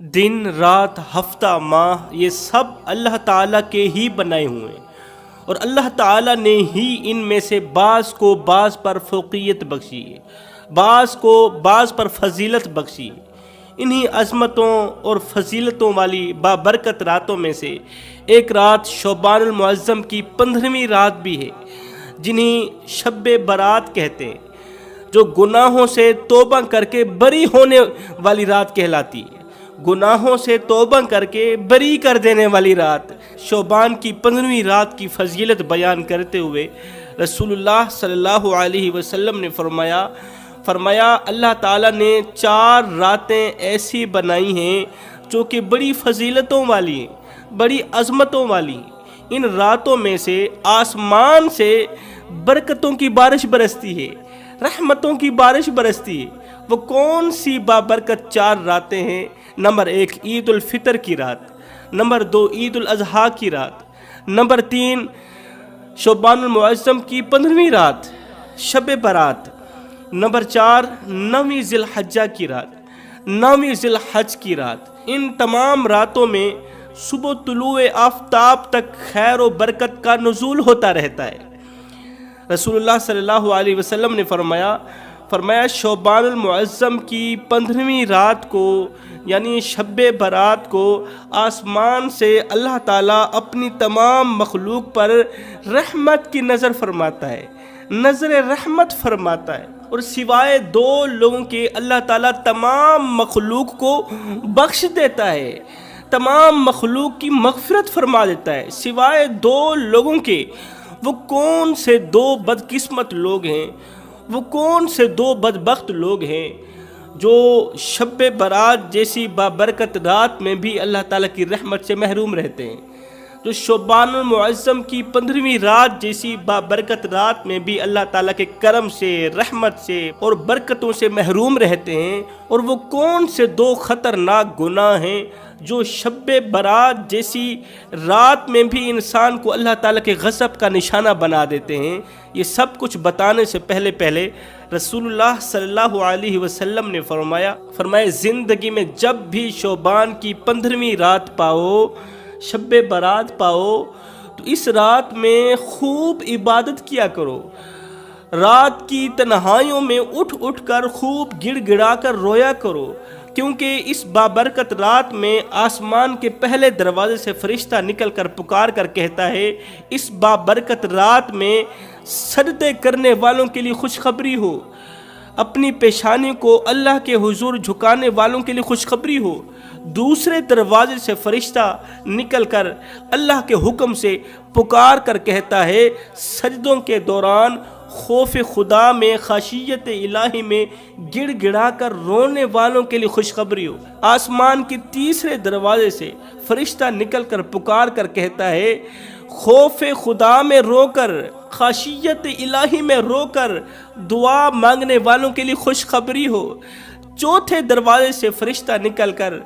دن رات ہفتہ ماہ یہ سب اللہ تعالیٰ کے ہی بنائے ہوئے ہیں، اور اللہ تعالیٰ نے ہی ان میں سے بعض کو بعض پر فوقیت بخشی ہے، بعض کو بعض پر فضیلت بخشی ہے۔ انہی عظمتوں اور فضیلتوں والی بابرکت راتوں میں سے ایک رات شعبان المعظم کی 15ویں رات بھی ہے، جنہیں شب برات کہتے ہیں، جو گناہوں سے توبہ کر کے بری ہونے والی رات کہلاتی ہے۔ گناہوں سے توبہ کر کے بری کر دینے والی رات، شعبان کی 15ویں رات کی فضیلت بیان کرتے ہوئے رسول اللہ صلی اللہ علیہ وسلم نے فرمایا اللہ تعالیٰ نے 4 راتیں ایسی بنائی ہیں جو کہ بڑی فضیلتوں والی ہیں، بڑی عظمتوں والی ہیں۔ ان راتوں میں سے آسمان سے برکتوں کی بارش برستی ہے، رحمتوں کی بارش برستی ہے۔ وہ کون سی بابرکت 4 راتیں ہیں؟ نمبر 1 عید الفطر کی رات، نمبر 2 عید الاضحیٰ کی رات، نمبر 3 شعبان المعظم کی 15ویں رات شب برات، نمبر 4 9ویں ذی الحجہ کی رات، 9ویں ذی الحج کی رات۔ ان تمام راتوں میں صبح طلوع آفتاب تک خیر و برکت کا نزول ہوتا رہتا ہے۔ رسول اللہ صلی اللہ علیہ وسلم نے فرمایا شعبان المعظم کی 15ویں رات کو یعنی شب برات کو آسمان سے اللہ تعالیٰ اپنی تمام مخلوق پر رحمت کی نظر فرماتا ہے، نظر رحمت فرماتا ہے، اور سوائے 2 لوگوں کے اللہ تعالیٰ تمام مخلوق کو بخش دیتا ہے، تمام مخلوق کی مغفرت فرما دیتا ہے سوائے 2 لوگوں کے۔ وہ کون سے 2 بدقسمت لوگ ہیں، وہ کون سے 2 بدبخت لوگ ہیں جو شب برات جیسی بابرکت رات میں بھی اللہ تعالیٰ کی رحمت سے محروم رہتے ہیں، جو شعبان المعظم کی 15ویں رات جیسی بابرکت رات میں بھی اللہ تعالیٰ کے کرم سے، رحمت سے اور برکتوں سے محروم رہتے ہیں، اور وہ کون سے 2 خطرناک گناہ ہیں جو شب برات جیسی رات میں بھی انسان کو اللہ تعالیٰ کے غضب کا نشانہ بنا دیتے ہیں۔ یہ سب کچھ بتانے سے پہلے رسول اللہ صلی اللہ علیہ وسلم نے فرمایا زندگی میں جب بھی شعبان کی 15ویں رات پاؤ، شب برات پاؤ، تو اس رات میں خوب عبادت کیا کرو، رات کی تنہائیوں میں اٹھ کر خوب گڑ گڑا کر رویا کرو، کیونکہ اس بابرکت رات میں آسمان کے پہلے دروازے سے فرشتہ نکل کر پکار کر کہتا ہے، اس بابرکت رات میں سجدے کرنے والوں کے لیے خوشخبری ہو، اپنی پیشانی کو اللہ کے حضور جھکانے والوں کے لیے خوشخبری ہو۔ دوسرے دروازے سے فرشتہ نکل کر اللہ کے حکم سے پکار کر کہتا ہے، سجدوں کے دوران خوف خدا میں، خشیت الہی میں گڑ گڑا کر رونے والوں کے لیے خوشخبری ہو۔ آسمان کے تیسرے دروازے سے فرشتہ نکل کر پکار کر کہتا ہے، خوف خدا میں رو کر، خشیت الہی میں رو کر دعا مانگنے والوں کے لیے خوشخبری ہو۔ چوتھے دروازے سے فرشتہ نکل کر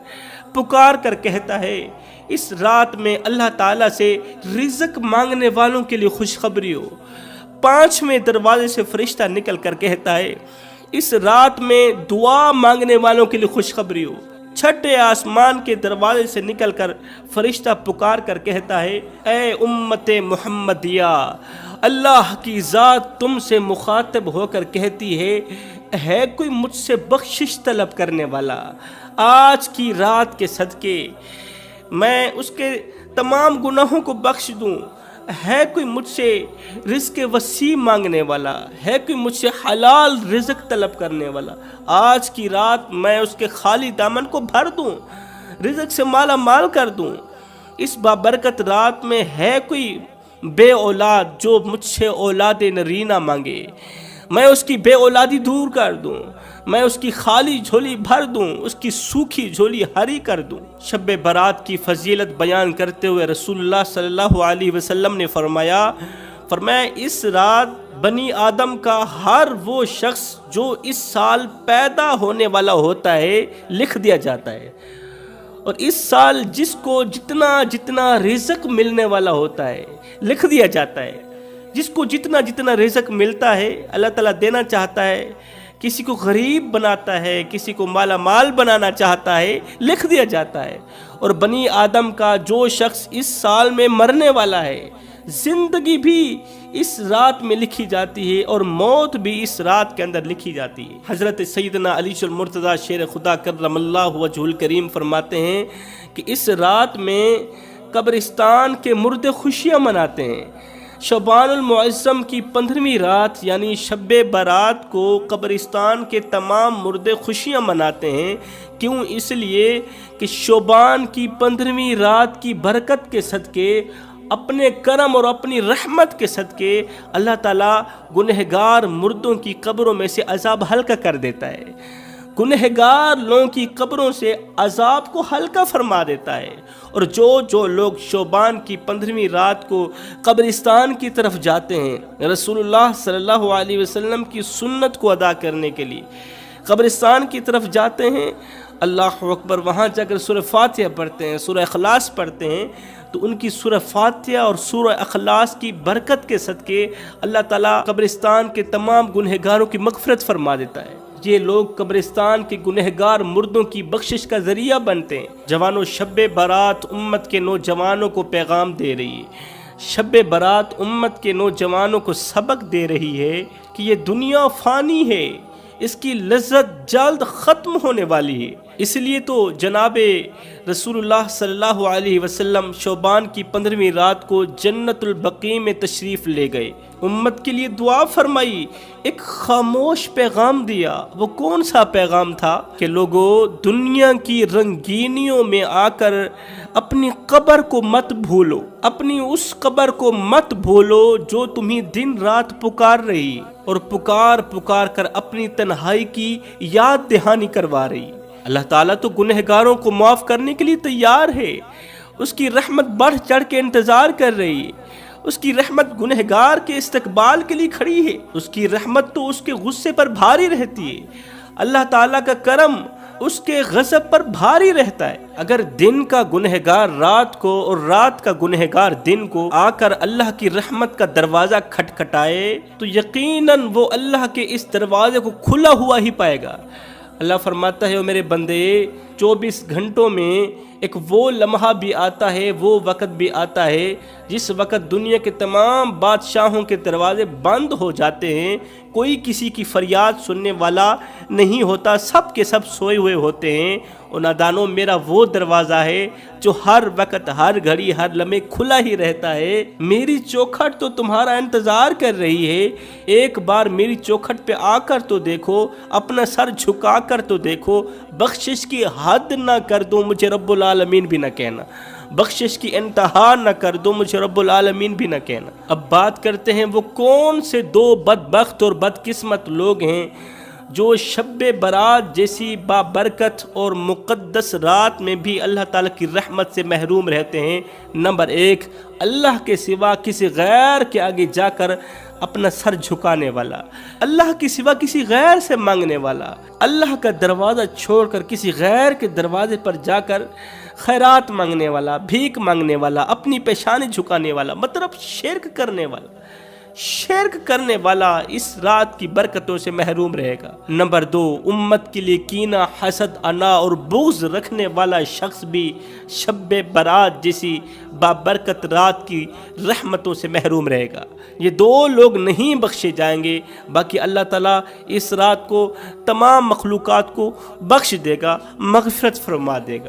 پکار کر کہتا ہے، اس رات میں اللہ تعالیٰ سے رزق مانگنے والوں کے لیے خوشخبری ہو۔ 5ویں دروازے سے فرشتہ نکل کر کہتا ہے، اس رات میں دعا مانگنے والوں کے لیے خوشخبری ہو۔ 6 آسمان کے دروازے سے نکل کر فرشتہ پکار کر کہتا ہے، اے امت محمدیہ، اللہ کی ذات تم سے مخاطب ہو کر کہتی ہے کوئی مجھ سے بخشش طلب کرنے والا؟ آج کی رات کے صدقے میں اس کے تمام گناہوں کو بخش دوں۔ ہے کوئی مجھ سے رزق وسیع مانگنے والا؟ ہے کوئی مجھ سے حلال رزق طلب کرنے والا؟ آج کی رات میں اس کے خالی دامن کو بھر دوں، رزق سے مالا مال کر دوں۔ اس بابرکت رات میں ہے کوئی بے اولاد جو مجھ سے اولاد نرینہ مانگے؟ میں اس کی بے اولادی دور کر دوں، میں اس کی خالی جھولی بھر دوں، اس کی سوکھی جھولی ہری کر دوں۔ شب برات کی فضیلت بیان کرتے ہوئے رسول اللہ صلی اللہ علیہ وسلم نے فرمایا اس رات بنی آدم کا ہر وہ شخص جو اس سال پیدا ہونے والا ہوتا ہے لکھ دیا جاتا ہے، اور اس سال جس کو جتنا رزق ملنے والا ہوتا ہے لکھ دیا جاتا ہے۔ جس کو جتنا رزق ملتا ہے اللہ تعالیٰ دینا چاہتا ہے کسی کو غریب بناتا ہے، کسی کو مالا مال بنانا چاہتا ہے، لکھ دیا جاتا ہے۔ اور بنی آدم کا جو شخص اس سال میں مرنے والا ہے، زندگی بھی اس رات میں لکھی جاتی ہے اور موت بھی اس رات کے اندر لکھی جاتی ہے۔ حضرت سیدنا علی المرتضیٰ شیر خدا کرم اللہ وجہہ الکریم فرماتے ہیں کہ اس رات میں قبرستان کے مردے خوشیاں مناتے ہیں۔ شعبان المعظم کی 15ویں رات یعنی شب برات کو قبرستان کے تمام مردے خوشیاں مناتے ہیں۔ کیوں؟ اس لیے کہ شعبان کی 15ویں رات کی برکت کے صدقے، اپنے کرم اور اپنی رحمت کے صدقے اللہ تعالیٰ گنہگار مردوں کی قبروں میں سے عذاب ہلکا کر دیتا ہے، گنہگار لوگوں کی قبروں سے عذاب کو ہلکا فرما دیتا ہے۔ اور جو لوگ شعبان کی 15ویں رات کو قبرستان کی طرف جاتے ہیں رسول اللہ صلی اللہ علیہ وسلم کی سنت کو ادا کرنے کے لیے قبرستان کی طرف جاتے ہیں، اللہ اکبر، وہاں جا کر سورہ فاتحہ پڑھتے ہیں، سورہ اخلاص پڑھتے ہیں، تو ان کی سورہ فاتحہ اور سورہ اخلاص کی برکت کے صدقے اللہ تعالیٰ قبرستان کے تمام گنہگاروں کی مغفرت فرما دیتا ہے۔ یہ لوگ قبرستان کے گنہگار مردوں کی بخشش کا ذریعہ بنتے ہیں۔ جوانوں، شب برات امت کے نوجوانوں کو پیغام دے رہی ہے، شب برات امت کے نوجوانوں کو سبق دے رہی ہے کہ یہ دنیا فانی ہے، اس کی لذت جلد ختم ہونے والی ہے۔ اس لیے تو جناب رسول اللہ صلی اللہ علیہ وسلم شعبان کی 15ویں رات کو جنت البقیع میں تشریف لے گئے، امت کے لیے دعا فرمائی، ایک خاموش پیغام دیا۔ وہ کون سا پیغام تھا کہ لوگوں، دنیا کی رنگینیوں میں آ کر اپنی قبر کو مت بھولو، اپنی اس قبر کو مت بھولو جو تمہیں دن رات پکار رہی اور پکار کر اپنی تنہائی کی یاد دہانی کروا رہی۔ اللہ تعالیٰ تو گنہگاروں کو معاف کرنے کے لیے تیار ہے، اس کی رحمت بڑھ چڑھ کے انتظار کر رہی ہے، اس کی رحمت گنہگار کے استقبال کے لیے کھڑی ہے، اس کی رحمت تو اس کے غصے پر بھاری رہتی ہے، اللہ تعالیٰ کا کرم اس کے غضب پر بھاری رہتا ہے۔ اگر دن کا گنہگار رات کو اور رات کا گنہگار دن کو آ کر اللہ کی رحمت کا دروازہ کھٹکھٹائے تو یقیناً وہ اللہ کے اس دروازے کو کھلا ہوا ہی پائے گا۔ اللہ فرماتا ہے، او میرے بندے، 24 گھنٹوں میں ایک وہ لمحہ بھی آتا ہے، وہ وقت بھی آتا ہے جس وقت دنیا کے تمام بادشاہوں کے دروازے بند ہو جاتے ہیں، کوئی کسی کی فریاد سننے والا نہیں ہوتا، سب کے سب سوئے ہوئے ہوتے ہیں۔ اور نادانوں، میرا وہ دروازہ ہے جو ہر وقت، ہر گھڑی، ہر لمحے کھلا ہی رہتا ہے۔ میری چوکھٹ تو تمہارا انتظار کر رہی ہے، ایک بار میری چوکھٹ پہ آ کر تو دیکھو، اپنا سر جھکا کر تو دیکھو، بخشش کی حد نہ کر دو مجھے رب العالمین بھی نہ کہنا، بخشش کی انتہا نہ کر دو مجھے رب العالمین بھی نہ کہنا۔ اب بات کرتے ہیں وہ کون سے دو بدبخت اور بدقسمت لوگ ہیں جو شب برات جیسی بابرکت اور مقدس رات میں بھی اللہ تعالیٰ کی رحمت سے محروم رہتے ہیں۔ نمبر 1، اللہ کے سوا کسی غیر کے آگے جا کر اپنا سر جھکانے والا، اللہ کے سوا کسی غیر سے مانگنے والا، اللہ کا دروازہ چھوڑ کر کسی غیر کے دروازے پر جا کر خیرات مانگنے والا، بھیک مانگنے والا، اپنی پیشانی جھکانے والا، مطلب شرک کرنے والا۔ شرک کرنے والا اس رات کی برکتوں سے محروم رہے گا۔ نمبر 2، امت کے لیے کینہ، حسد، انا اور بغض رکھنے والا شخص بھی شب برات جیسی بابرکت رات کی رحمتوں سے محروم رہے گا۔ یہ دو لوگ نہیں بخشے جائیں گے، باقی اللہ تعالیٰ اس رات کو تمام مخلوقات کو بخش دے گا، مغفرت فرما دے گا۔